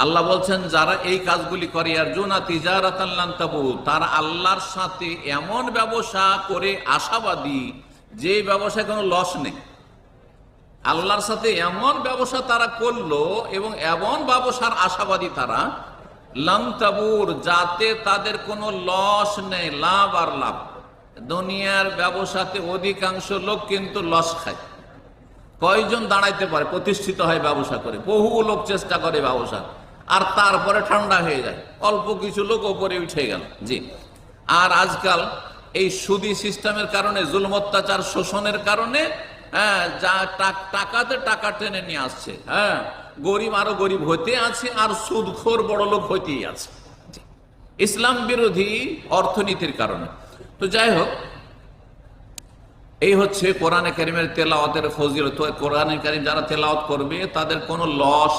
আল্লাহ বলছেন যারা এই কাজগুলি করে ইয়ারজুনা তিজারাতান লান তাবুর, তারা আল্লাহর সাথে এমন ব্যবসা করে আশাবাদী যে ব্যবসায় কোনো লস নেই। আল্লাহর সাথে এমন ব্যবসা তারা করলো এবং এমন ব্যবসার আশাবাদী তারা, লান তাবুর, যাতে তাদের কোনো লস নেই, লাভ আর লাভ। দুনিয়ার ব্যবসাতে অধিকাংশ লোক কিন্তু লস খায়। কয়জন দাঁড়াইতে পারে, প্রতিষ্ঠিত হয় ব্যবসা করে? বহু লোক চেষ্টা করে ব্যবসা, আর তারপরে ঠান্ডা হয়ে যায়, অল্প কিছু লোক ওপরে উঠে গেল। জি, আর আজকাল এই সুদি সিস্টেমের কারণে, জুলম অত্যাচার শোষণের কারণে, যা টাকাতে টাকা টেনে নিয়ে আসছে, গরিব আরো গরিব হইতে আছে, আর সুদখোর বড় লোক হইতেই আছে, ইসলাম বিরোধী অর্থনীতির কারণে। তো যাই হোক, এই হচ্ছে কোরআনে কারীমের তেলাওয়াতের ফজিলত। কোরআনে কারীম যারা তেলাওয়াত করবে তাদের কোনো লস